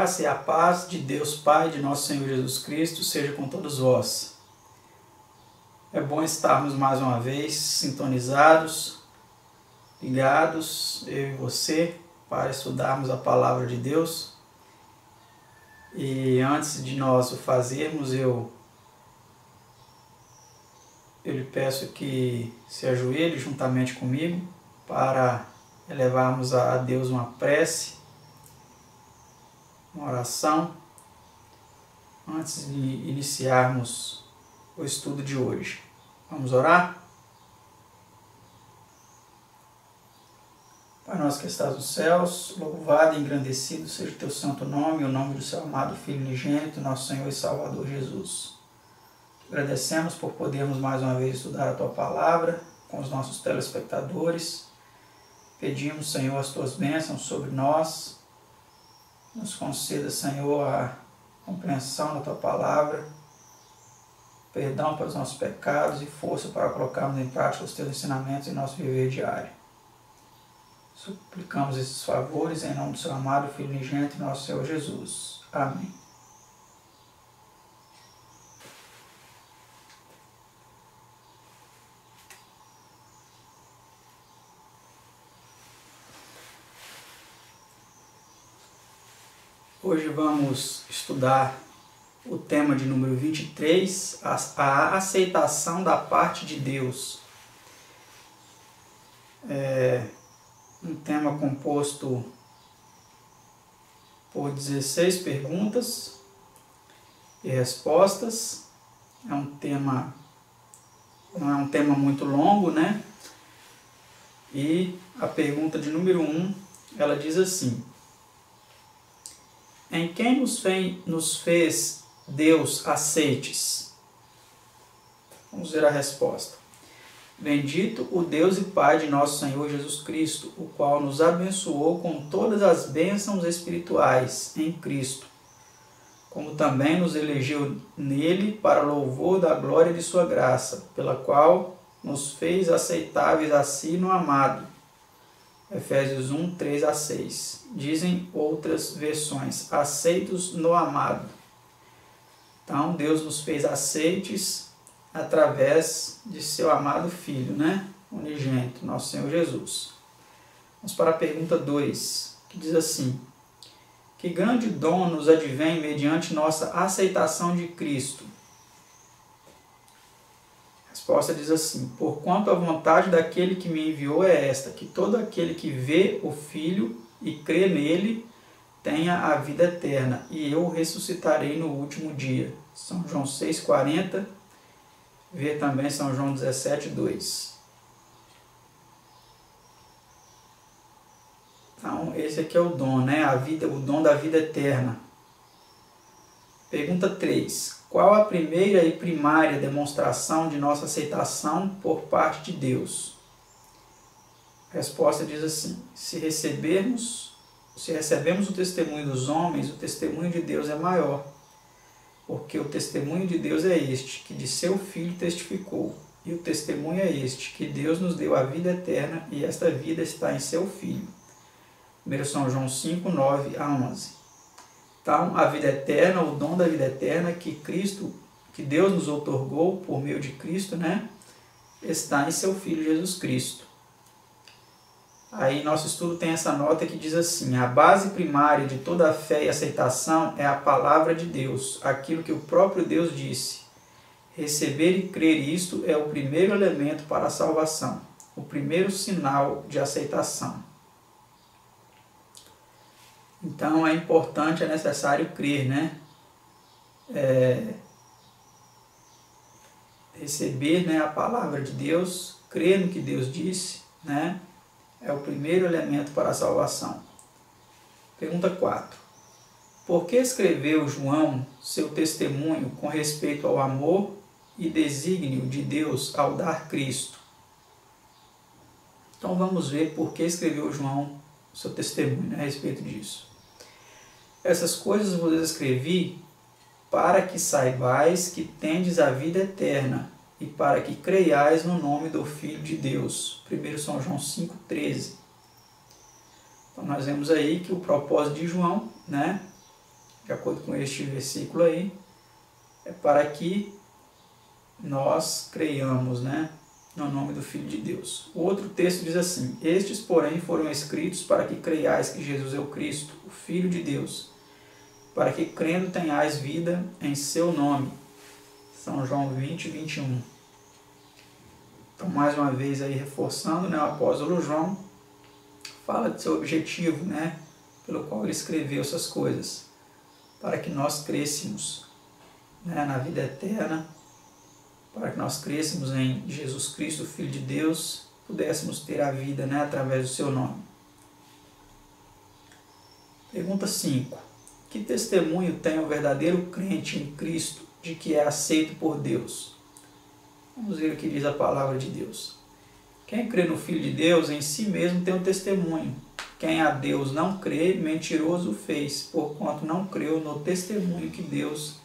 graça e a paz de Deus Pai, de nosso Senhor Jesus Cristo, seja com todos vós. É bom estarmos mais uma vez sintonizados, ligados, eu e você, para estudarmos a Palavra de Deus. E antes de nós o fazermos, eu lhe peço que se ajoelhe juntamente comigo para elevarmos a Deus uma prece, uma oração, antes de iniciarmos o estudo de hoje. Vamos orar? Pai nosso que estás nos céus, louvado e engrandecido seja o teu santo nome, o nome do seu amado Filho unigênito, nosso Senhor e Salvador Jesus. Agradecemos por podermos mais uma vez estudar a tua palavra com os nossos telespectadores. Pedimos, Senhor, as tuas bênçãos sobre nós. Nos conceda, Senhor, a compreensão da tua palavra, perdão pelos nossos pecados e força para colocarmos em prática os teus ensinamentos em nosso viver diário. Suplicamos esses favores em nome do seu amado Filho unigênito, nosso Senhor Jesus. Amém. Hoje vamos estudar o tema de número 23, a aceitação da parte de Deus. É um tema composto por 16 perguntas e respostas. Não é um tema muito longo, né? E a pergunta de número 1, ela diz assim: em quem nos fez Deus aceites? Vamos ver a resposta. Bendito o Deus e Pai de nosso Senhor Jesus Cristo, o qual nos abençoou com todas as bênçãos espirituais em Cristo, como também nos elegeu nele para louvor da glória de sua graça, pela qual nos fez aceitáveis a si no amado. Efésios 1, 3 a 6. Dizem outras versões, aceitos no amado. Então, Deus nos fez aceites através de seu amado Filho, né? Unigênito, nosso Senhor Jesus. Vamos para a pergunta 2, que diz assim: que grande dom nos advém mediante nossa aceitação de Cristo? A resposta diz assim: porquanto a vontade daquele que me enviou é esta, que todo aquele que vê o Filho e crê nele tenha a vida eterna, e eu o ressuscitarei no último dia. São João 6,40, vê também São João 17,2. Então, esse aqui é o dom, né? O dom da vida eterna. Pergunta 3. Qual a primeira e primária demonstração de nossa aceitação por parte de Deus? A resposta diz assim: se recebemos o testemunho dos homens, o testemunho de Deus é maior, porque o testemunho de Deus é este, que de seu Filho testificou, e o testemunho é este, que Deus nos deu a vida eterna, e esta vida está em seu Filho. 1 São João 5, 9 a 11. Então, a vida eterna, o dom da vida eterna que Deus nos outorgou por meio de Cristo, né, está em seu Filho Jesus Cristo. Aí nosso estudo tem essa nota que diz assim: a base primária de toda a fé e aceitação é a palavra de Deus, aquilo que o próprio Deus disse. Receber e crer isto é o primeiro elemento para a salvação, o primeiro sinal de aceitação. Então é importante, é necessário crer, né? Receber, né, a palavra de Deus, crer no que Deus disse, né? É o primeiro elemento para a salvação. Pergunta 4. Por que escreveu João seu testemunho com respeito ao amor e desígnio de Deus ao dar Cristo? Então vamos ver por que escreveu João seu testemunho a respeito disso. Essas coisas vos escrevi para que saibais que tendes a vida eterna e para que creiais no nome do Filho de Deus. 1 São João 5,13. Então nós vemos aí que o propósito de João, né, de acordo com este versículo aí, é para que nós creiamos, né, no nome do Filho de Deus. O outro texto diz assim: estes, porém, foram escritos para que creiais que Jesus é o Cristo, o Filho de Deus, para que crendo tenhais vida em seu nome. São João 20, 21. Então, mais uma vez aí reforçando, né, o apóstolo João fala de seu objetivo, né, pelo qual ele escreveu essas coisas, para que nós crescêssemos, né, na vida eterna, para que nós crescêssemos em Jesus Cristo, Filho de Deus, pudéssemos ter a vida, né, através do seu nome. Pergunta 5. Que testemunho tem o verdadeiro crente em Cristo de que é aceito por Deus? Vamos ver o que diz a palavra de Deus. Quem crê no Filho de Deus, em si mesmo tem um testemunho. Quem a Deus não crê, mentiroso o fez, porquanto não creu no testemunho que Deus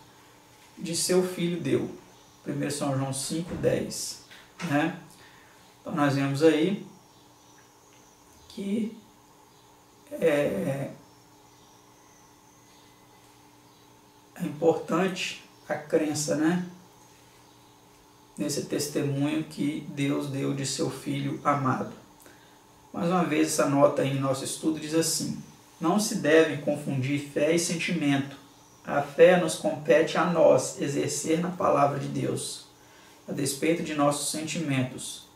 de seu Filho deu. 1 São João 5,10. Né? Então nós vemos aí que é importante a crença, né, nesse testemunho que Deus deu de seu Filho amado. Mais uma vez, essa nota aí em nosso estudo diz assim: não se deve confundir fé e sentimento. A fé nos compete a nós exercer na palavra de Deus, a despeito de nossos sentimentos.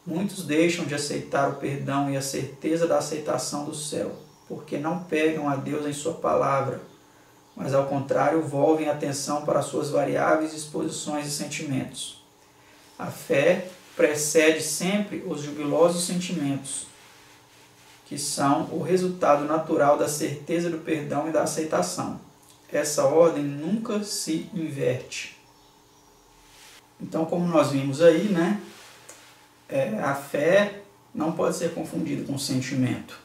Muitos deixam de aceitar o perdão e a certeza da aceitação do céu, porque não pegam a Deus em sua palavra, mas ao contrário volvem a atenção para suas variáveis disposições e sentimentos. A fé precede sempre os jubilosos sentimentos, que são o resultado natural da certeza do perdão e da aceitação. Essa ordem nunca se inverte. Então, como nós vimos aí, né, a fé não pode ser confundida com sentimento.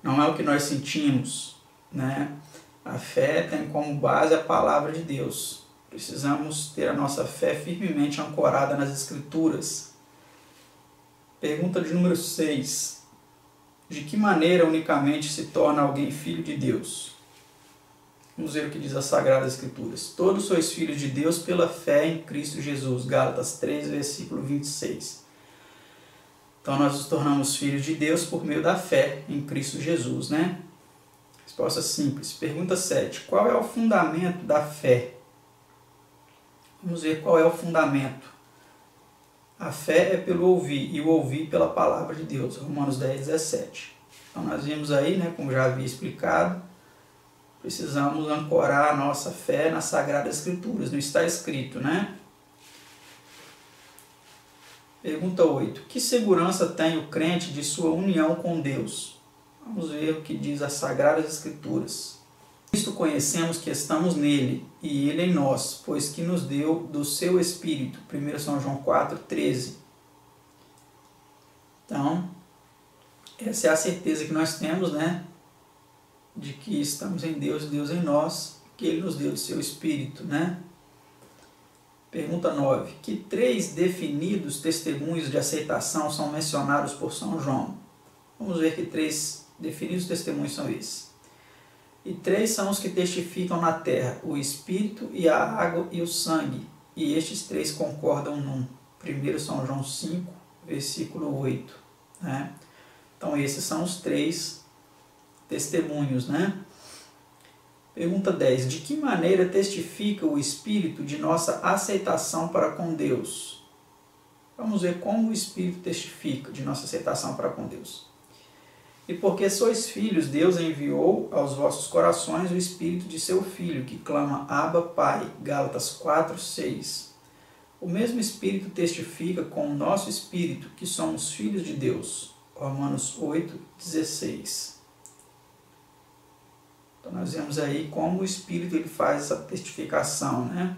Não é o que nós sentimos, né? A fé tem como base a palavra de Deus. Precisamos ter a nossa fé firmemente ancorada nas Escrituras. Pergunta de número 6. De que maneira unicamente se torna alguém filho de Deus? Vamos ver o que diz as Sagradas Escrituras. Todos sois filhos de Deus pela fé em Cristo Jesus. Gálatas 3, versículo 26. Então nós nos tornamos filhos de Deus por meio da fé em Cristo Jesus, né? Resposta simples. Pergunta 7. Qual é o fundamento da fé? Vamos ver qual é o fundamento. A fé é pelo ouvir, e o ouvir pela palavra de Deus. Romanos 10, 17. Então nós vimos aí, né, como já havia explicado, precisamos ancorar a nossa fé nas Sagradas Escrituras. Não está escrito, né? Pergunta 8. Que segurança tem o crente de sua união com Deus? Vamos ver o que diz as Sagradas Escrituras. Isto conhecemos que estamos nele, e ele em nós, pois que nos deu do seu Espírito. 1 São João 4, 13. Então, essa é a certeza que nós temos, né, de que estamos em Deus, Deus em nós, que ele nos deu do seu Espírito, né? Pergunta 9. Que 3 definidos testemunhos de aceitação são mencionados por São João? Vamos ver que 3 definidos testemunhos são esses. E 3 são os que testificam na terra, o Espírito e a água e o sangue. E estes 3 concordam num. 1 São João 5, versículo 8. Né? Então esses são os 3 testemunhos, né? Pergunta 10. De que maneira testifica o Espírito de nossa aceitação para com Deus? Vamos ver como o Espírito testifica de nossa aceitação para com Deus. E porque sois filhos, Deus enviou aos vossos corações o Espírito de seu Filho, que clama Abba, Pai. Gálatas 4, 6. O mesmo Espírito testifica com o nosso Espírito que somos filhos de Deus. Romanos 8, 16. Então nós vemos aí como o Espírito ele faz essa testificação, né?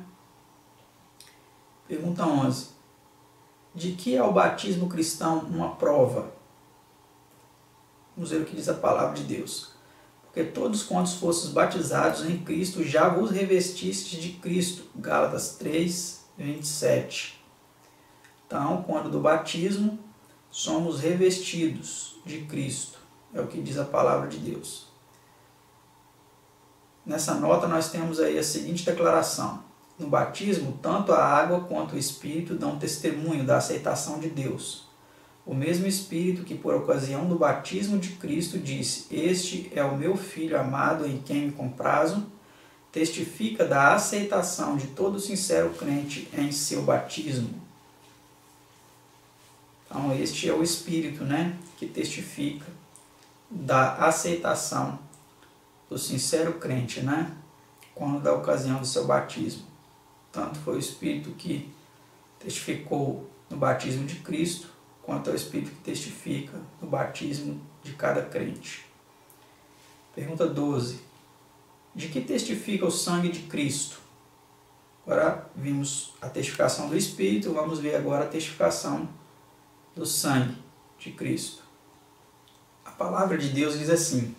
Pergunta 11. De que é o batismo cristão uma prova? Vamos ver o que diz a palavra de Deus. Porque todos quantos fostes batizados em Cristo, já vos revestistes de Cristo. Gálatas 3, 27. Então, quando do batismo, somos revestidos de Cristo. É o que diz a palavra de Deus. nessa nota nós temos aí a seguinte declaração: no batismo, tanto a água quanto o Espírito dão testemunho da aceitação de Deus. O mesmo Espírito que, por ocasião do batismo de Cristo, disse: Este é o meu Filho amado em quem me comprazo, testifica da aceitação de todo sincero crente em seu batismo. Então, este é o Espírito, né, que testifica da aceitação do sincero crente, né, quando da ocasião do seu batismo. Tanto foi o Espírito que testificou no batismo de Cristo, quanto é o Espírito que testifica no batismo de cada crente. Pergunta 12. De que testifica o sangue de Cristo? Agora vimos a testificação do Espírito, vamos ver agora a testificação do sangue de Cristo. A palavra de Deus diz assim: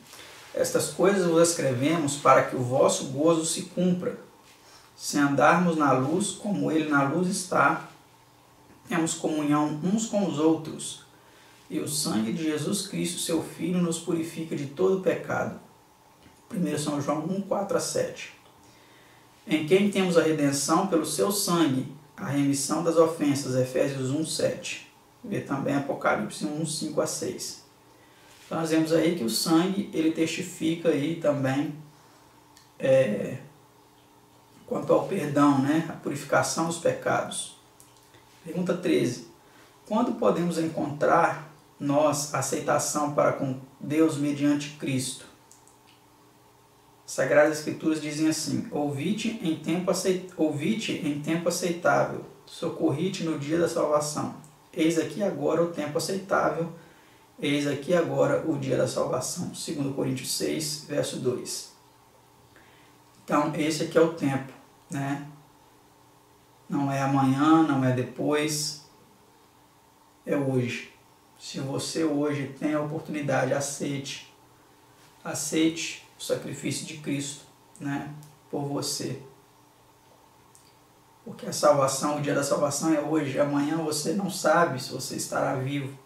estas coisas vos escrevemos para que o vosso gozo se cumpra. Se andarmos na luz, como Ele na luz está, temos comunhão uns com os outros, e o sangue de Jesus Cristo, seu Filho, nos purifica de todo pecado. 1 São João 1, 4-7. Em quem temos a redenção pelo seu sangue, a remissão das ofensas. Efésios 1, 7. Vê também Apocalipse 1, 5-6. Então nós vemos aí que o sangue, ele testifica aí também quanto ao perdão, né? A purificação dos pecados. Pergunta 13. Quando podemos encontrar nós aceitação para com Deus mediante Cristo? As Sagradas Escrituras dizem assim: ouvite em tempo aceitável, socorrite no dia da salvação. Eis aqui agora o tempo aceitável, eis aqui agora o dia da salvação. 2 Coríntios 6, verso 2. Então, esse aqui é o tempo, né? Não é amanhã, não é depois, é hoje. Se você hoje tem a oportunidade, aceite o sacrifício de Cristo, né, por você. Porque a salvação, o dia da salvação é hoje. Amanhã você não sabe se você estará vivo.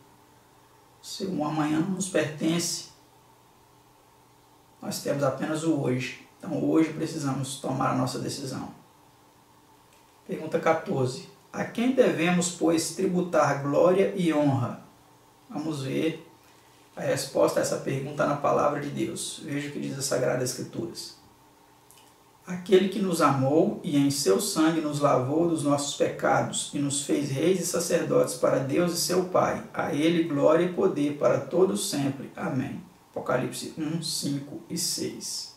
Se um amanhã não nos pertence, nós temos apenas o hoje. Então hoje precisamos tomar a nossa decisão. Pergunta 14. A quem devemos, pois, tributar glória e honra? Vamos ver a resposta a essa pergunta na palavra de Deus. Veja o que diz as Sagradas Escrituras. Aquele que nos amou e em seu sangue nos lavou dos nossos pecados e nos fez reis e sacerdotes para Deus e seu Pai. A Ele glória e poder para todos sempre. Amém. Apocalipse 1, 5 e 6.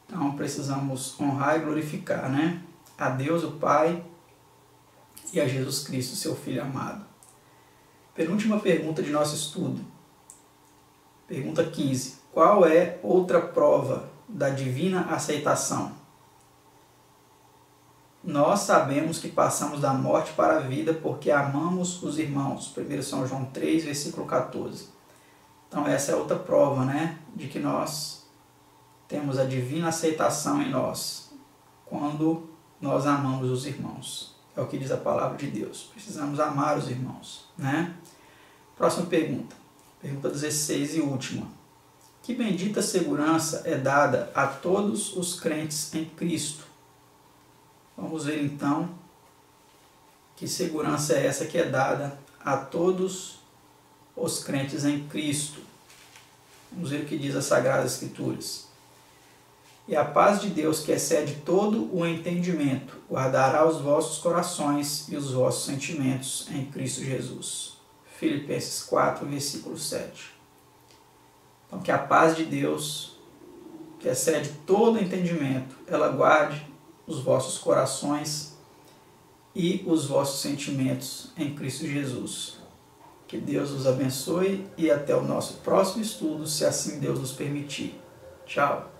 Então precisamos honrar e glorificar, né? A Deus o Pai e a Jesus Cristo, seu Filho amado. Penúltima pergunta de nosso estudo. Pergunta 15. Qual é outra prova da divina aceitação? Nós sabemos que passamos da morte para a vida porque amamos os irmãos. 1 São João 3, versículo 14. Então essa é outra prova, né, de que nós temos a divina aceitação em nós, quando nós amamos os irmãos. É o que diz a palavra de Deus. Precisamos amar os irmãos, né? Próxima pergunta. Pergunta 16 e última. Que bendita segurança é dada a todos os crentes em Cristo? Vamos ver então que segurança é essa que é dada a todos os crentes em Cristo. Vamos ver o que diz as Sagradas Escrituras. E a paz de Deus, que excede todo o entendimento, guardará os vossos corações e os vossos sentimentos em Cristo Jesus. Filipenses 4, versículo 7. Então, que a paz de Deus, que excede todo entendimento, ela guarde os vossos corações e os vossos sentimentos em Cristo Jesus. Que Deus os abençoe e até o nosso próximo estudo, se assim Deus nos permitir. Tchau!